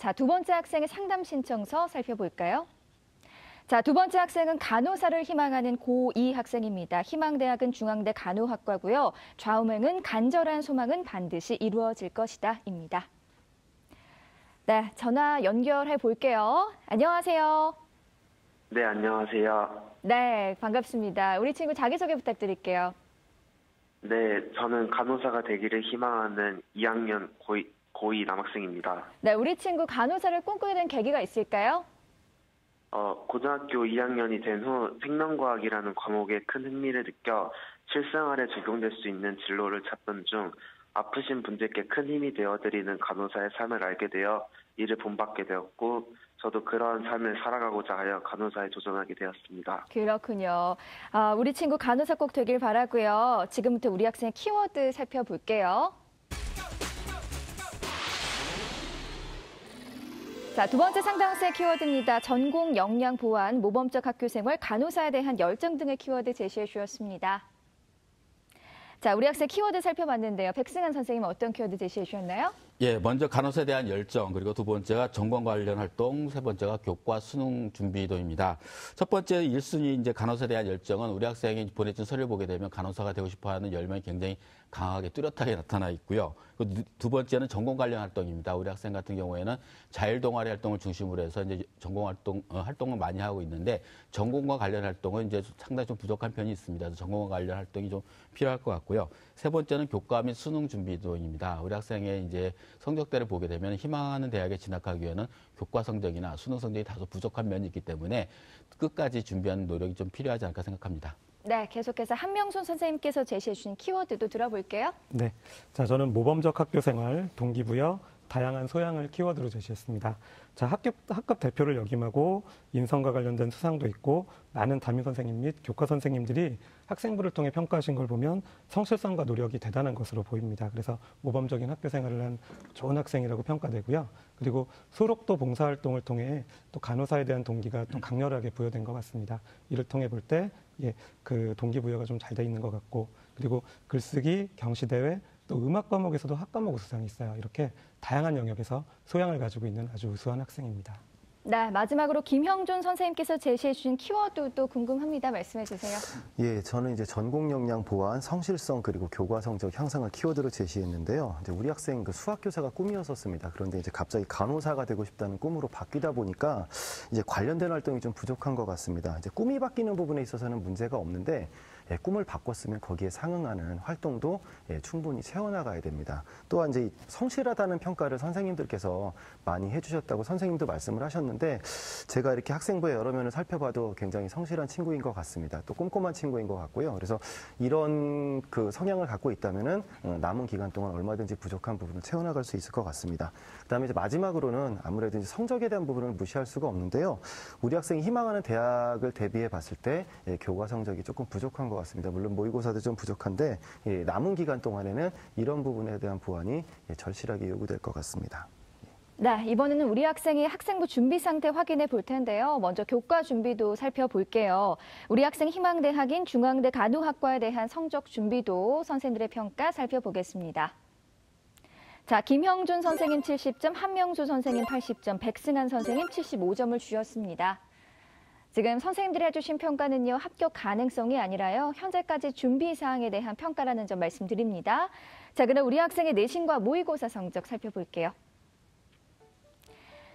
자, 두 번째 학생의 상담 신청서 살펴볼까요? 자, 두 번째 학생은 간호사를 희망하는 고2 학생입니다. 희망대학은 중앙대 간호학과고요. 좌우명은 간절한 소망은 반드시 이루어질 것이다 입니다. 네, 전화 연결해 볼게요. 안녕하세요. 네, 안녕하세요. 네, 반갑습니다. 우리 친구 자기소개 부탁드릴게요. 네, 저는 간호사가 되기를 희망하는 2학년 고2 남학생입니다. 네, 우리 친구 간호사를 꿈꾸게 된 계기가 있을까요? 고등학교 2학년이 된 후 생명과학이라는 과목에 큰 흥미를 느껴 실생활에 적용될 수 있는 진로를 찾던 중 아프신 분들께 큰 힘이 되어드리는 간호사의 삶을 알게 되어 이를 본받게 되었고 저도 그러한 삶을 살아가고자 하여 간호사에 도전하게 되었습니다. 그렇군요. 우리 친구 간호사 꼭 되길 바라고요. 지금부터 우리 학생의 키워드 살펴볼게요. 자, 두 번째 상담학생의 키워드입니다. 전공 역량 보완, 모범적 학교 생활, 간호사에 대한 열정 등의 키워드 제시해 주셨습니다. 자, 우리 학생 키워드 살펴봤는데요. 백승환 선생님은 어떤 키워드 제시해 주셨나요? 예, 먼저 간호사에 대한 열정, 그리고 두 번째가 전공 관련 활동, 세 번째가 교과 수능 준비도입니다. 첫 번째 1순위 이제 간호사에 대한 열정은 우리 학생이 보내준 서류를 보게 되면 간호사가 되고 싶어 하는 열망이 굉장히 강하게 뚜렷하게 나타나 있고요. 두 번째는 전공 관련 활동입니다. 우리 학생 같은 경우에는 자율 동아리 활동을 중심으로 해서 이제 전공 활동을 많이 하고 있는데 전공과 관련 활동은 이제 상당히 좀 부족한 편이 있습니다. 그래서 전공과 관련 활동이 좀 필요할 것 같고요. 세 번째는 교과 및 수능 준비도입니다. 우리 학생의 이제 성적대를 보게 되면 희망하는 대학에 진학하기 위해는 교과 성적이나 수능 성적이 다소 부족한 면이 있기 때문에 끝까지 준비하는 노력이 좀 필요하지 않을까 생각합니다. 네, 계속해서 한명순 선생님께서 제시해 주신 키워드도 들어볼게요. 네, 자, 저는 모범적 학교 생활, 동기부여, 다양한 소양을 키워드로 제시했습니다. 자, 학급 대표를 역임하고 인성과 관련된 수상도 있고 많은 담임 선생님 및 교과 선생님들이 학생부를 통해 평가하신 걸 보면 성실성과 노력이 대단한 것으로 보입니다. 그래서 모범적인 학교 생활을 한 좋은 학생이라고 평가되고요. 그리고 소록도 봉사활동을 통해 또 간호사에 대한 동기가 또 강렬하게 부여된 것 같습니다. 이를 통해 볼 때 그 동기부여가 좀 잘 돼 있는 것 같고, 그리고 글쓰기, 경시대회, 또 음악 과목에서도 학과목 우수상이 있어요. 이렇게 다양한 영역에서 소양을 가지고 있는 아주 우수한 학생입니다. 네, 마지막으로 김형준 선생님께서 제시해 주신 키워드도 궁금합니다. 말씀해 주세요. 예, 저는 이제 전공 역량 보완, 성실성 그리고 교과 성적 향상을 키워드로 제시했는데요. 이제 우리 학생 그 수학 교사가 꿈이었었습니다. 그런데 이제 갑자기 간호사가 되고 싶다는 꿈으로 바뀌다 보니까 이제 관련된 활동이 좀 부족한 것 같습니다. 이제 꿈이 바뀌는 부분에 있어서는 문제가 없는데 꿈을 바꿨으면 거기에 상응하는 활동도 충분히 채워나가야 됩니다. 또한 이제 성실하다는 평가를 선생님들께서 많이 해주셨다고 선생님도 말씀을 하셨는데 제가 이렇게 학생부의 여러 면을 살펴봐도 굉장히 성실한 친구인 것 같습니다. 또 꼼꼼한 친구인 것 같고요. 그래서 이런 그 성향을 갖고 있다면은 남은 기간 동안 얼마든지 부족한 부분을 채워나갈 수 있을 것 같습니다. 그다음에 이제 마지막으로는 아무래도 이제 성적에 대한 부분을 무시할 수가 없는데요. 우리 학생이 희망하는 대학을 대비해 봤을 때 교과 성적이 조금 부족한 것 같습니다. 물론 모의고사도 좀 부족한데 남은 기간 동안에는 이런 부분에 대한 보완이 절실하게 요구될 것 같습니다. 네, 이번에는 우리 학생의 학생부 준비 상태 확인해 볼 텐데요. 먼저 교과 준비도 살펴볼게요. 우리 학생 희망대학인 중앙대 간호학과에 대한 성적 준비도 선생님들의 평가 살펴보겠습니다. 자, 김형준 선생님 70점, 한명수 선생님 80점, 백승환 선생님 75점을 주셨습니다. 지금 선생님들이 해주신 평가는요, 합격 가능성이 아니라요, 현재까지 준비 사항에 대한 평가라는 점 말씀드립니다. 자, 그럼 우리 학생의 내신과 모의고사 성적 살펴볼게요.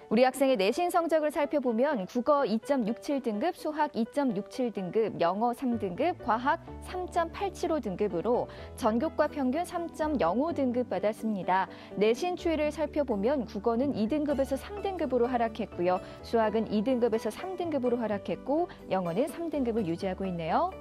우리 학생의 내신 성적을 살펴보면 국어 2.67등급, 수학 2.67등급, 영어 3등급, 과학 3.875등급으로 전교과 평균 3.05등급 받았습니다. 내신 추이를 살펴보면 국어는 2등급에서 3등급으로 하락했고요. 수학은 2등급에서 3등급으로 하락했고 영어는 3등급을 유지하고 있네요.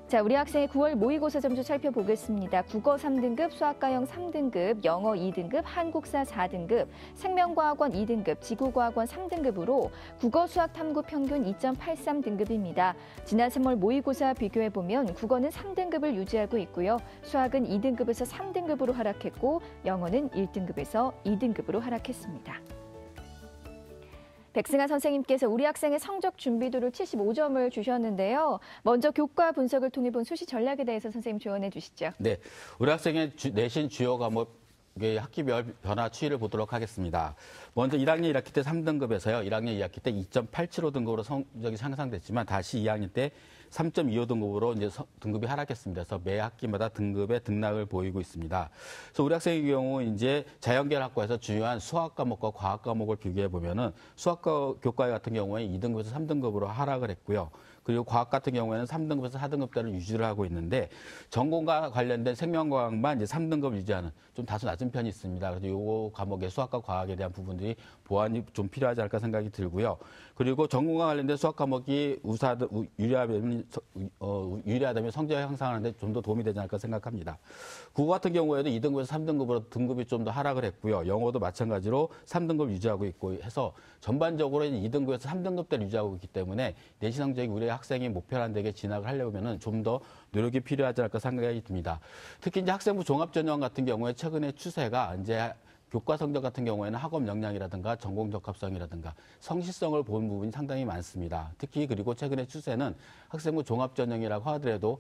자, 우리 학생의 9월 모의고사 점수 살펴보겠습니다. 국어 3등급, 수학과형 3등급, 영어 2등급, 한국사 4등급, 생명과학원 2등급, 지구과학원 3등급으로 국어, 수학, 탐구 평균 2.83등급입니다. 지난 3월 모의고사 비교해보면 국어는 3등급을 유지하고 있고요. 수학은 2등급에서 3등급으로 하락했고 영어는 1등급에서 2등급으로 하락했습니다. 백승환 선생님께서 우리 학생의 성적 준비도를 75점을 주셨는데요. 먼저 교과 분석을 통해 본 수시 전략에 대해서 선생님 조언해 주시죠. 네, 우리 학생의 내신 주요 과목 학기별 변화 추이를 보도록 하겠습니다. 먼저 1학년 1학기 때 3등급에서요. 1학년 2학기 때 2.87등급으로 성적이 향상됐지만 다시 2학년 때 3.25등급으로 이제 등급이 하락했습니다. 그래서 매 학기마다 등급의 등락을 보이고 있습니다. 그래서 우리 학생의 경우 이제 자연계열 학과에서 중요한 수학 과목과 과학 과목을 비교해 보면은 수학 교과 같은 경우에 2등급에서 3등급으로 하락을 했고요. 그리고 과학 같은 경우에는 3등급에서 4등급대를 유지를 하고 있는데 전공과 관련된 생명과학만 이제 3등급 유지하는 좀 다소 낮은 편이 있습니다. 그래서 요 과목의 수학과 과학에 대한 부분들이 보완이 좀 필요하지 않을까 생각이 들고요. 그리고 전공과 관련된 수학 과목이 유리하다면 성적 향상하는데 좀 더 도움이 되지 않을까 생각합니다. 국어 같은 경우에도 2등급에서 3등급으로 등급이 좀 더 하락을 했고요. 영어도 마찬가지로 3등급 유지하고 있고 해서 전반적으로 2등급에서 3등급대를 유지하고 있기 때문에 내신 성적이 우리 학생이 목표한 데에 진학을 하려면은 좀 더 노력이 필요하지 않을까 생각이 듭니다. 특히 이제 학생부 종합전형 같은 경우에 최근의 추세가 이제 교과 성적 같은 경우에는 학업 역량이라든가 전공 적합성이라든가 성실성을 보는 부분이 상당히 많습니다. 특히 그리고 최근의 추세는 학생부 종합전형이라고 하더라도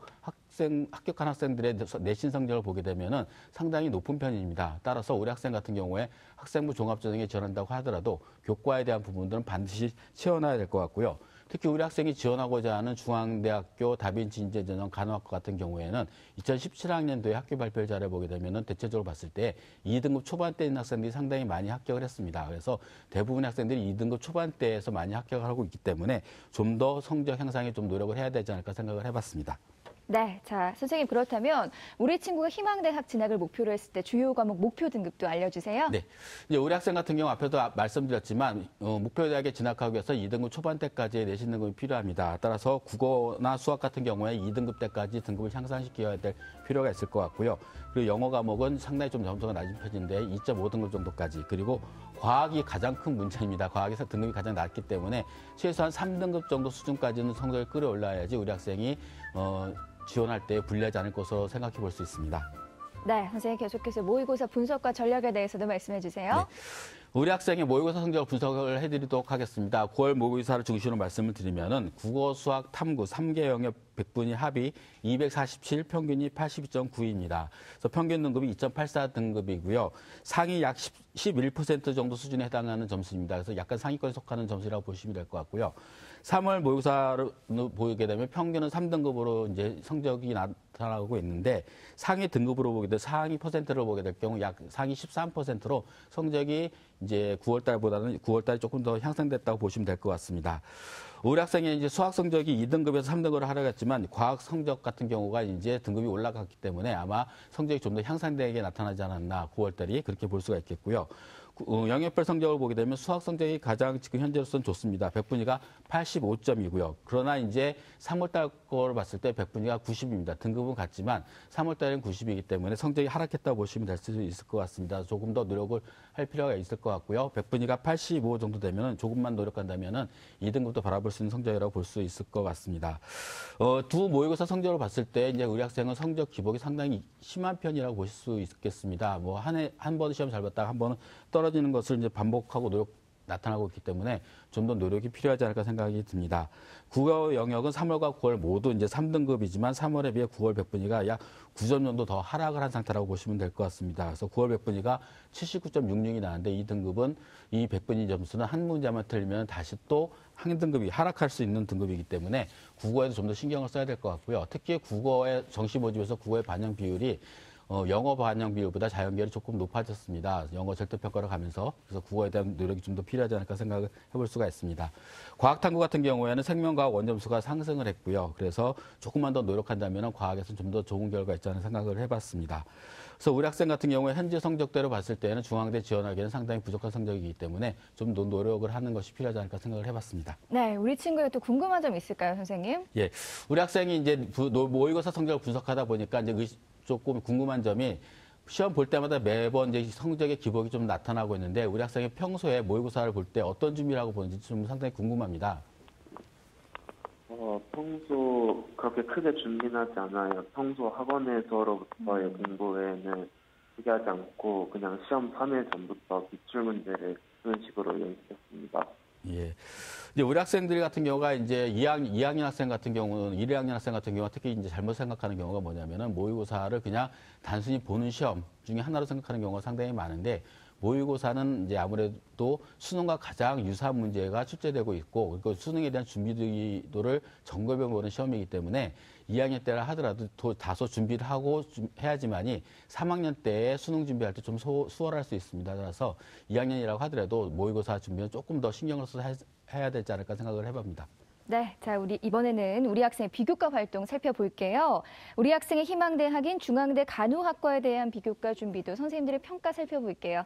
합격한 학생들의 내신 성적을 보게 되면은 상당히 높은 편입니다. 따라서 우리 학생 같은 경우에 학생부 종합전형에 지원한다고 하더라도 교과에 대한 부분들은 반드시 채워놔야 될 것 같고요. 특히 우리 학생이 지원하고자 하는 중앙대학교 다빈치 인재전형 간호학과 같은 경우에는 2017학년도에 학교 발표를 잘해보게 되면은 대체적으로 봤을 때 2등급 초반대에 있는 학생들이 상당히 많이 합격을 했습니다. 그래서 대부분의 학생들이 2등급 초반대에서 많이 합격을 하고 있기 때문에 좀 더 성적 향상에 좀 노력을 해야 되지 않을까 생각을 해봤습니다. 네, 자, 선생님 그렇다면 우리 친구가 희망대학 진학을 목표로 했을 때 주요 과목 목표 등급도 알려주세요. 네, 이제 우리 학생 같은 경우 앞에도 말씀드렸지만 목표 대학에 진학하기 위해서 2등급 초반대까지의 내신 등급이 필요합니다. 따라서 국어나 수학 같은 경우에 2등급 때까지 등급을 향상시켜야 될 필요가 있을 것 같고요. 그리고 영어 과목은 상당히 좀 점수가 낮은 편인데 2.5등급 정도까지. 그리고 과학이 가장 큰 문제입니다. 과학에서 등급이 가장 낮기 때문에 최소한 3등급 정도 수준까지는 성적을 끌어올라야지 우리 학생이 지원할 때 불리하지 않을 것으로 생각해 볼 수 있습니다. 네, 선생님 계속해서 모의고사 분석과 전략에 대해서도 말씀해 주세요. 네. 우리 학생의 모의고사 성적을 분석을 해드리도록 하겠습니다. 9월 모의고사를 중심으로 말씀을 드리면은 국어, 수학, 탐구 3개 영역 100분위 합이 247, 평균이 82.9입니다. 그래서 평균 등급이 2.84 등급이고요. 상위 약 11% 정도 수준에 해당하는 점수입니다. 그래서 약간 상위권에 속하는 점수라고 보시면 될 것 같고요. 3월 모의고사를 보게 되면 평균은 3등급으로 이제 성적이 나타나고 있는데 상위 등급으로 보게 될 상위 퍼센트를 보게 될 경우 약 상위 13%로 성적이 이제 9월달보다는 9월달이 조금 더 향상됐다고 보시면 될 것 같습니다. 우리 학생이 이제 수학 성적이 2등급에서 3등급으로 하락했지만 과학 성적 같은 경우가 이제 등급이 올라갔기 때문에 아마 성적이 좀 더 향상되게 나타나지 않았나 9월달이 그렇게 볼 수가 있겠고요. 영역별 성적을 보게 되면 수학 성적이 가장 지금 현재로서는 좋습니다. 100분위가 85점이고요. 그러나 이제 3월달 거를 봤을 때 100분위가 90입니다. 등급은 같지만 3월달에는 90이기 때문에 성적이 하락했다고 보시면 될 수 있을 것 같습니다. 조금 더 노력을 할 필요가 있을 것 같고요. 100분위가 85 정도 되면 조금만 노력한다면 2등급도 바라볼 수 있는 성적이라고 볼 수 있을 것 같습니다. 두 모의고사 성적을 봤을 때 이제 우리 학생은 성적 기복이 상당히 심한 편이라고 보실 수 있겠습니다. 뭐 한 번 시험 잘 봤다가 한 번은 떨어지는 것을 이제 반복하고 나타나고 있기 때문에 좀 더 노력이 필요하지 않을까 생각이 듭니다. 국어 영역은 3월과 9월 모두 이제 3등급이지만 3월에 비해 9월 100분위가 약 9점 정도 더 하락을 한 상태라고 보시면 될 것 같습니다. 그래서 9월 100분위가 79.66이 나왔는데 이 등급은 이 100분위 점수는 한 문제만 틀리면 다시 또 한 등급이 하락할 수 있는 등급이기 때문에 국어에도 좀 더 신경을 써야 될 것 같고요. 특히 국어의 정시 모집에서 국어의 반영 비율이 영어 반영 비율보다 자연계열이 조금 높아졌습니다. 영어 절대평가를 가면서. 그래서 국어에 대한 노력이 좀 더 필요하지 않을까 생각을 해볼 수가 있습니다. 과학탐구 같은 경우에는 생명과학 원점수가 상승을 했고요. 그래서 조금만 더 노력한다면 과학에서는 좀 더 좋은 결과 있지 않은 생각을 해봤습니다. 그래서 우리 학생 같은 경우에 현재 성적대로 봤을 때는 중앙대 지원하기에는 상당히 부족한 성적이기 때문에 좀 더 노력을 하는 것이 필요하지 않을까 생각을 해봤습니다. 네, 우리 친구의 또 궁금한 점 있을까요, 선생님? 예, 우리 학생이 이제 모의고사 성적을 분석하다 보니까 이제 조금 궁금한 점이 시험 볼 때마다 매번 이제 성적의 기복이 좀 나타나고 있는데 우리 학생이 평소에 모의고사를 볼 때 어떤 준비를 하고 보는지 좀 상당히 궁금합니다. 평소 그렇게 크게 준비는 하지 않아요. 평소 학원에서로부터의 공부에는 크게 하지 않고 그냥 시험 3일 전부터 기출 문제를 그런 식으로 연습했습니다. 예. 이제 우리 학생들 같은 경우가 이제 2학년 학생 같은 경우는 1학년 학생 같은 경우가 특히 이제 잘못 생각하는 경우가 뭐냐면은 모의고사를 그냥 단순히 보는 시험 중에 하나로 생각하는 경우가 상당히 많은데 모의고사는 이제 아무래도 수능과 가장 유사한 문제가 출제되고 있고 그리고 수능에 대한 준비도를 점검해 보는 시험이기 때문에 2학년 때라 하더라도 다소 준비를 하고 해야지만이 3학년 때에 수능 준비할 때 좀 수월할 수 있습니다. 그래서 2학년이라고 하더라도 모의고사 준비는 조금 더 신경을 써서 해야 되지 않을까 생각을 해봅니다. 네, 자, 이번에는 우리 학생의 비교과 활동 살펴볼게요. 우리 학생의 희망대학인 중앙대 간호학과에 대한 비교과 준비도 선생님들의 평가 살펴볼게요.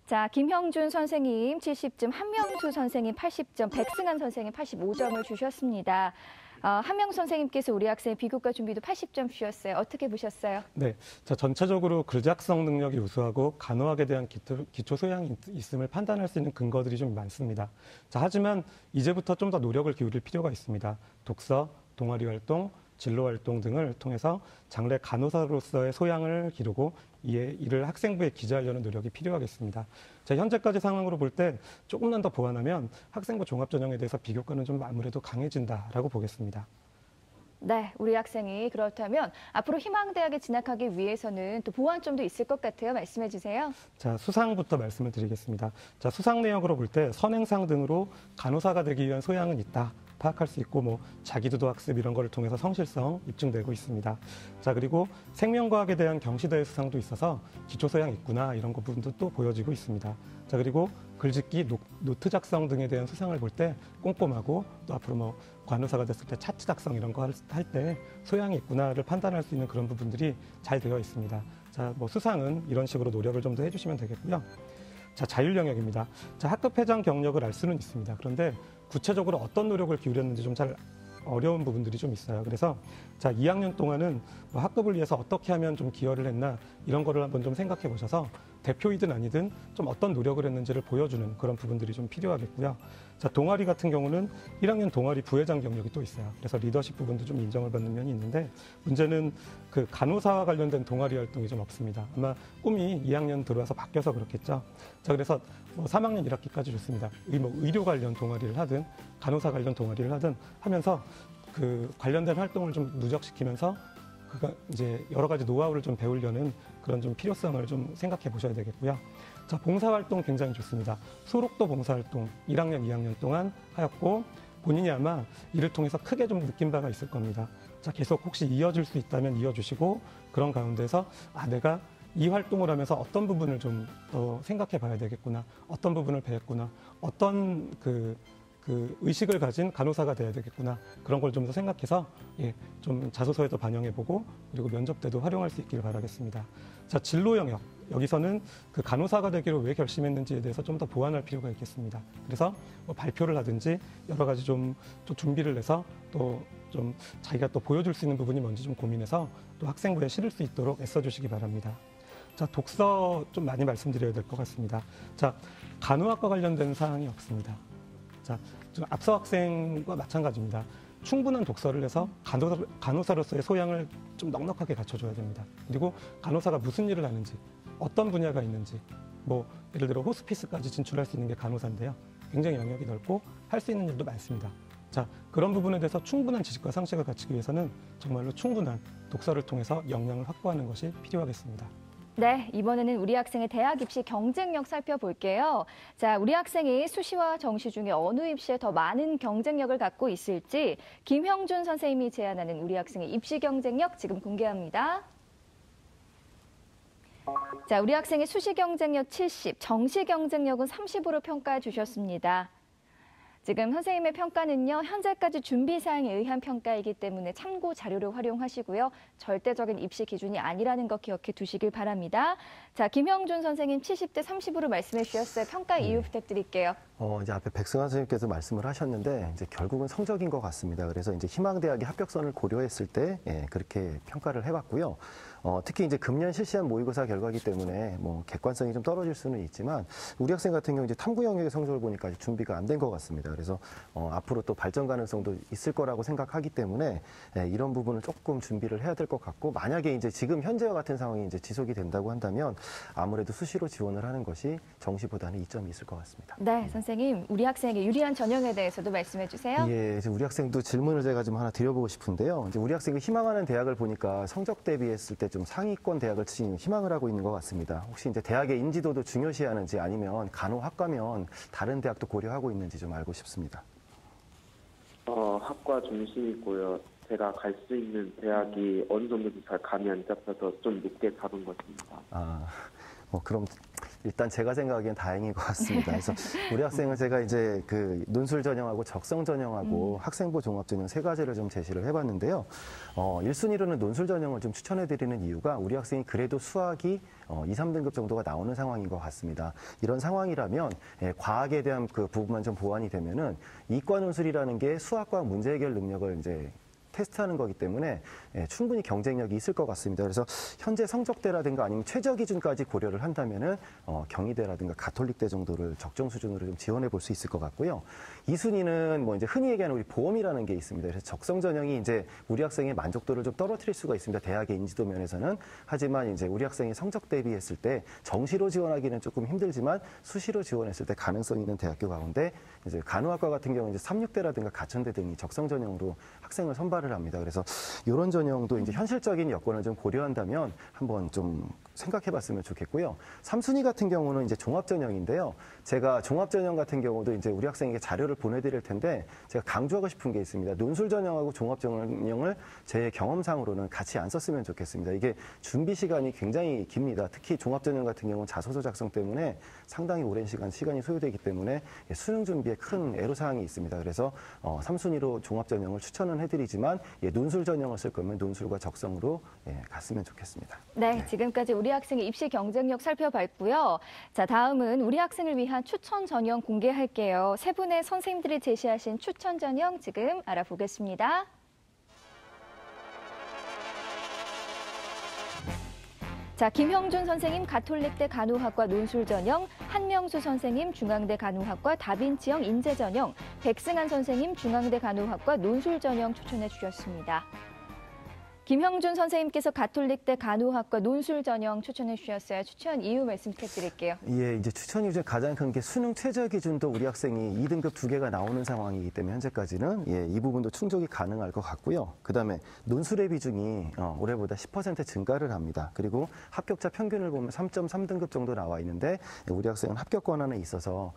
자, 김형준 선생님 70점, 한명수 선생님 80점, 백승한 선생님 85점을 주셨습니다. 한명 선생님께서 우리 학생의 비교과 준비도 80점 주셨어요. 어떻게 보셨어요? 네, 자, 전체적으로 글작성 능력이 우수하고 간호학에 대한 기초 소양이 있음을 판단할 수 있는 근거들이 좀 많습니다. 자, 하지만 이제부터 좀 더 노력을 기울일 필요가 있습니다. 독서, 동아리 활동, 진로 활동 등을 통해서 장래 간호사로서의 소양을 기르고 이를 학생부에 기재하려는 노력이 필요하겠습니다. 자, 현재까지 상황으로 볼 때 조금만 더 보완하면 학생부 종합전형에 대해서 비교과는 좀 아무래도 강해진다라고 보겠습니다. 네, 우리 학생이 그렇다면 앞으로 희망대학에 진학하기 위해서는 또 보완점도 있을 것 같아요. 말씀해 주세요. 자, 수상부터 말씀을 드리겠습니다. 자, 수상 내역으로 볼 때 선행상 등으로 간호사가 되기 위한 소양은 있다. 파악할 수 있고 뭐 자기주도 학습 이런 거를 통해서 성실성 입증되고 있습니다. 자, 그리고 생명과학에 대한 경시대회 수상도 있어서 기초 소양 있구나 이런 부분도 또 보여지고 있습니다. 자, 그리고 글짓기, 노트 작성 등에 대한 수상을 볼 때 꼼꼼하고 또 앞으로 뭐 간호사가 됐을 때 차트 작성 이런 거 할 때 소양이 있구나를 판단할 수 있는 그런 부분들이 잘 되어 있습니다. 자, 뭐 수상은 이런 식으로 노력을 좀 더 해주시면 되겠고요. 자, 자율 영역입니다. 자, 학급 회장 경력을 알 수는 있습니다. 그런데 구체적으로 어떤 노력을 기울였는지 좀 잘 어려운 부분들이 좀 있어요. 그래서 자, 2학년 동안은 뭐 학급을 위해서 어떻게 하면 좀 기여를 했나 이런 거를 한번 좀 생각해 보셔서 대표이든 아니든 좀 어떤 노력을 했는지를 보여주는 그런 부분들이 좀 필요하겠고요. 자, 동아리 같은 경우는 1학년 동아리 부회장 경력이 또 있어요. 그래서 리더십 부분도 좀 인정을 받는 면이 있는데 문제는 그 간호사와 관련된 동아리 활동이 좀 없습니다. 아마 꿈이 2학년 들어와서 바뀌어서 그렇겠죠. 자, 그래서 뭐 3학년 1학기까지 좋습니다. 의료 관련 동아리를 하든 간호사 관련 동아리를 하든 하면서 그 관련된 활동을 좀 누적시키면서 그가 이제 여러 가지 노하우를 좀 배우려는 그런 좀 필요성을 좀 생각해 보셔야 되겠고요. 자, 봉사활동 굉장히 좋습니다. 소록도 봉사활동 1학년, 2학년 동안 하였고 본인이 아마 이를 통해서 크게 좀 느낀 바가 있을 겁니다. 자, 계속 혹시 이어질 수 있다면 이어주시고 그런 가운데서 내가 이 활동을 하면서 어떤 부분을 좀 더 생각해 봐야 되겠구나. 어떤 부분을 배웠구나. 어떤 그 의식을 가진 간호사가 돼야 되겠구나. 그런 걸 좀 더 생각해서 좀 자소서에도 반영해보고 그리고 면접 때도 활용할 수 있기를 바라겠습니다. 자, 진로 영역. 여기서는 그 간호사가 되기로 왜 결심했는지에 대해서 좀 더 보완할 필요가 있겠습니다. 그래서 뭐 발표를 하든지 여러 가지 좀 또 준비를 해서 또 좀 자기가 또 보여줄 수 있는 부분이 뭔지 좀 고민해서 또 학생부에 실을 수 있도록 애써주시기 바랍니다. 자, 독서 좀 많이 말씀드려야 될 것 같습니다. 자, 간호학과 관련된 사항이 없습니다. 자, 좀 앞서 학생과 마찬가지입니다. 충분한 독서를 해서 간호사로서의 소양을 좀 넉넉하게 갖춰줘야 됩니다. 그리고 간호사가 무슨 일을 하는지, 어떤 분야가 있는지, 뭐 예를 들어 호스피스까지 진출할 수 있는 게 간호사인데요. 굉장히 영역이 넓고 할 수 있는 일도 많습니다. 자, 그런 부분에 대해서 충분한 지식과 상식을 갖추기 위해서는 정말로 충분한 독서를 통해서 역량을 확보하는 것이 필요하겠습니다. 네, 이번에는 우리 학생의 대학 입시 경쟁력 살펴볼게요. 자, 우리 학생이 수시와 정시 중에 어느 입시에 더 많은 경쟁력을 갖고 있을지 김형준 선생님이 제안하는 우리 학생의 입시 경쟁력 지금 공개합니다. 자, 우리 학생의 수시 경쟁력 70, 정시 경쟁력은 30으로 평가해 주셨습니다. 지금 선생님의 평가는요, 현재까지 준비 사항에 의한 평가이기 때문에 참고 자료를 활용하시고요. 절대적인 입시 기준이 아니라는 거 기억해 두시길 바랍니다. 자, 김형준 선생님 70대 30으로 말씀해 주셨어요. 평가 이유 부탁드릴게요. 이제 앞에 백승환 선생님께서 말씀을 하셨는데 이제 결국은 성적인 것 같습니다. 그래서 이제 희망대학의 합격선을 고려했을 때 그렇게 평가를 해봤고요. 특히 이제 금년 실시한 모의고사 결과이기 때문에 뭐 객관성이 좀 떨어질 수는 있지만 우리 학생 같은 경우 이제 탐구 영역의 성적을 보니까 아직 준비가 안 된 것 같습니다. 그래서 앞으로 또 발전 가능성도 있을 거라고 생각하기 때문에 이런 부분을 조금 준비를 해야 될 것 같고 만약에 이제 지금 현재와 같은 상황이 이제 지속이 된다고 한다면 아무래도 수시로 지원을 하는 것이 정시보다는 이점이 있을 것 같습니다. 네, 선생님, 우리 학생에게 유리한 전형에 대해서도 말씀해 주세요. 예, 이제 우리 학생도 질문을 제가 좀 하나 드려보고 싶은데요. 이제 우리 학생이 희망하는 대학을 보니까 성적 대비했을 때 좀 상위권 대학을 희망을 하고 있는 것 같습니다. 혹시 이제 대학의 인지도도 중요시하는지 아니면 간호학과면 다른 대학도 고려하고 있는지 좀 알고 싶습니다. 학과 중심이고요. 제가 갈 수 있는 대학이 어느 정도 잘 감이 안 잡혀서 좀 늦게 잡은 것입니다. 그럼 일단 제가 생각하기엔 다행인 것 같습니다. 그래서 우리 학생은 제가 이제 그 논술 전형하고 적성 전형하고 학생부 종합 전형 세 가지를 좀 제시를 해봤는데요. 1순위로는 논술 전형을 좀 추천해드리는 이유가 우리 학생이 그래도 수학이 2, 3등급 정도가 나오는 상황인 것 같습니다. 이런 상황이라면 과학에 대한 그 부분만 좀 보완이 되면은 이과 논술이라는 게 수학과 문제 해결 능력을 이제 테스트하는 거기 때문에 충분히 경쟁력이 있을 것 같습니다. 그래서 현재 성적대라든가 아니면 최저 기준까지 고려를 한다면은 경희대라든가 가톨릭대 정도를 적정 수준으로 좀 지원해 볼 수 있을 것 같고요. 2순위는 뭐 이제 흔히 얘기하는 우리 보험이라는 게 있습니다. 그래서 적성 전형이 이제 우리 학생의 만족도를 좀 떨어뜨릴 수가 있습니다. 대학의 인지도 면에서는. 하지만 이제 우리 학생이 성적 대비했을 때 정시로 지원하기는 조금 힘들지만 수시로 지원했을 때 가능성 있는 대학교 가운데 이제 간호학과 같은 경우는 이제 36대라든가 가천대 등이 적성 전형으로 학생을 선발을 합니다. 그래서 이런 전형도 이제 현실적인 여건을 좀 고려한다면 한번 좀 생각해 봤으면 좋겠고요. 3순위 같은 경우는 이제 종합 전형인데요. 제가 종합 전형 같은 경우도 이제 우리 학생에게 자료를 보내드릴 텐데 제가 강조하고 싶은 게 있습니다. 논술 전형하고 종합 전형을 제 경험상으로는 같이 안 썼으면 좋겠습니다. 이게 준비 시간이 굉장히 깁니다. 특히 종합 전형 같은 경우는 자소서 작성 때문에 상당히 오랜 시간이 소요되기 때문에 수능 준비에 큰 애로사항이 있습니다. 그래서 3순위로 종합 전형을 추천은 해드리지만 논술 전형을 쓸 거면 논술과 적성으로 갔으면 좋겠습니다. 네, 지금까지 우리 학생의 입시 경쟁력 살펴봤고요. 자, 다음은 우리 학생을 위한 추천 전형 공개할게요. 세 분의 선생님들이 제시하신 추천 전형 지금 알아보겠습니다. 자, 김형준 선생님 가톨릭대 간호학과 논술 전형, 한명수 선생님 중앙대 간호학과 다빈치형 인재 전형, 백승한 선생님 중앙대 간호학과 논술 전형 추천해 주셨습니다. 김형준 선생님께서 가톨릭대 간호학과 논술 전형 추천해 주셨어요. 추천 이유 말씀 부탁드릴게요. 예, 이제 추천 이유 중에 가장 큰 게 수능 최저 기준도 우리 학생이 2등급 2개가 나오는 상황이기 때문에 현재까지는 이 부분도 충족이 가능할 것 같고요. 그다음에 논술의 비중이 올해보다 10% 증가를 합니다. 그리고 합격자 평균을 보면 3.3등급 정도 나와 있는데 우리 학생은 합격 권한에 있어서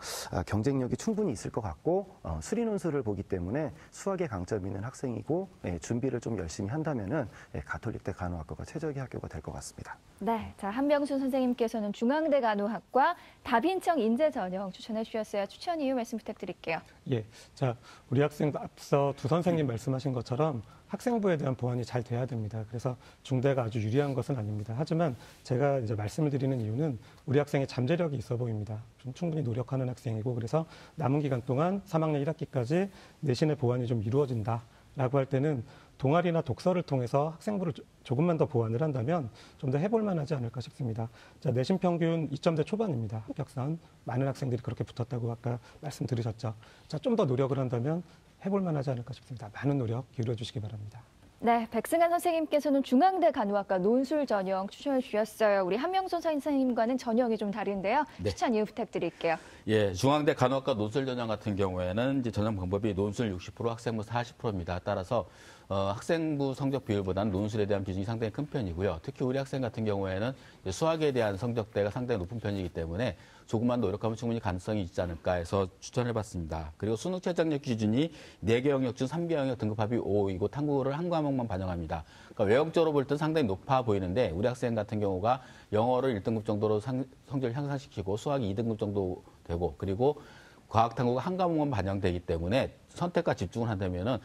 경쟁력이 충분히 있을 것 같고 수리 논술을 보기 때문에 수학에 강점 있는 학생이고 준비를 좀 열심히 한다면은 가톨릭대 간호학과가 최적의 학교가 될 것 같습니다. 네, 자 한명수 선생님께서는 중앙대 간호학과 다빈청 인재 전형 추천해 주셨어요. 추천 이유 말씀 부탁드릴게요. 예, 자 우리 학생 앞서 두 선생님 말씀하신 것처럼 학생부에 대한 보완이 잘 돼야 됩니다. 그래서 중대가 아주 유리한 것은 아닙니다. 하지만 제가 이제 말씀을 드리는 이유는 우리 학생의 잠재력이 있어 보입니다. 좀 충분히 노력하는 학생이고 그래서 남은 기간 동안 3학년 1학기까지 내신의 보완이 좀 이루어진다라고 할 때는 동아리나 독서를 통해서 학생부를 조금만 더 보완을 한다면 좀 더 해볼 만하지 않을까 싶습니다. 자, 내신 평균 2점대 초반입니다. 합격선. 많은 학생들이 그렇게 붙었다고 아까 말씀드리셨죠. 자, 좀 더 노력을 한다면 해볼 만하지 않을까 싶습니다. 많은 노력 기울여 주시기 바랍니다. 네, 백승한 선생님께서는 중앙대 간호학과 논술 전형 추천해 주셨어요. 우리 한명수 선생님과는 전형이 좀 다른데요. 네. 추천 이유 부탁드릴게요. 예, 중앙대 간호학과 논술 전형 같은 경우에는 이제 전형 방법이 논술 60%, 학생부 40%입니다. 따라서 학생부 성적 비율보다는 논술에 대한 비중이 상당히 큰 편이고요. 특히 우리 학생 같은 경우에는 수학에 대한 성적대가 상당히 높은 편이기 때문에 조금만 노력하면 충분히 가능성이 있지 않을까 해서 추천해봤습니다. 그리고 수능 최저학력 기준이 4개 영역 중 3개 영역 등급합이 5이고 탐구를 한 과목만 반영합니다. 그러니까 외역적으로 볼 때는 상당히 높아 보이는데 우리 학생 같은 경우가 영어를 1등급 정도로 성적을 향상시키고 수학이 2등급 정도 되고 그리고 과학 탐구가 한 과목만 반영되기 때문에 선택과 집중을 한다면은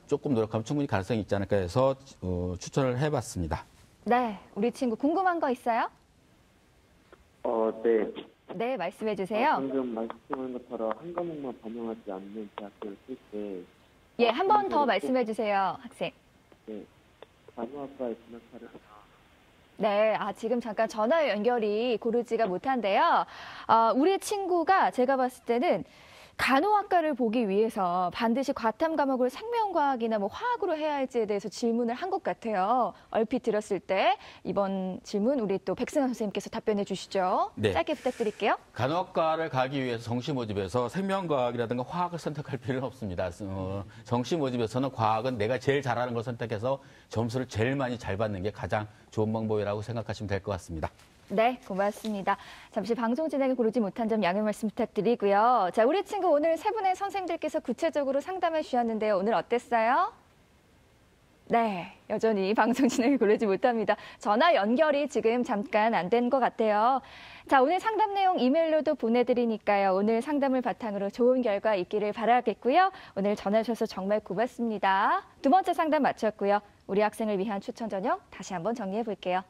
조금 노력하면 충분히 가능성이 있지 않을까 해서 추천을 해봤습니다. 네, 우리 친구 궁금한 거 있어요? 네. 네, 말씀해 주세요. 방금 말씀한 것처럼 한 과목만 반영하지 않는 대학교를 쓸 때 예, 한 번 더 말씀해 주세요, 학생. 네, 간호학과에 진학하려면 네, 지금 잠깐 전화 연결이 고르지가 못한데요. 우리 친구가 제가 봤을 때는 간호학과를 보기 위해서 반드시 과탐 과목을 생명과학이나 뭐 화학으로 해야 할지에 대해서 질문을 한 것 같아요. 얼핏 들었을 때 이번 질문 우리 또 백승환 선생님께서 답변해 주시죠. 네. 짧게 부탁드릴게요. 간호학과를 가기 위해서 정시 모집에서 생명과학이라든가 화학을 선택할 필요는 없습니다. 정시 모집에서는 과학은 내가 제일 잘하는 걸 선택해서 점수를 제일 많이 잘 받는 게 가장 좋은 방법이라고 생각하시면 될 것 같습니다. 네, 고맙습니다. 잠시 방송 진행을 고르지 못한 점 양해 말씀 부탁드리고요. 자, 우리 친구 오늘 세 분의 선생님들께서 구체적으로 상담해 주셨는데요. 오늘 어땠어요? 네, 여전히 방송 진행을 고르지 못합니다. 전화 연결이 지금 잠깐 안 된 것 같아요. 자, 오늘 상담 내용 이메일로도 보내드리니까요. 오늘 상담을 바탕으로 좋은 결과 있기를 바라겠고요. 오늘 전화 주셔서 정말 고맙습니다. 두 번째 상담 마쳤고요. 우리 학생을 위한 추천 전형 다시 한번 정리해 볼게요.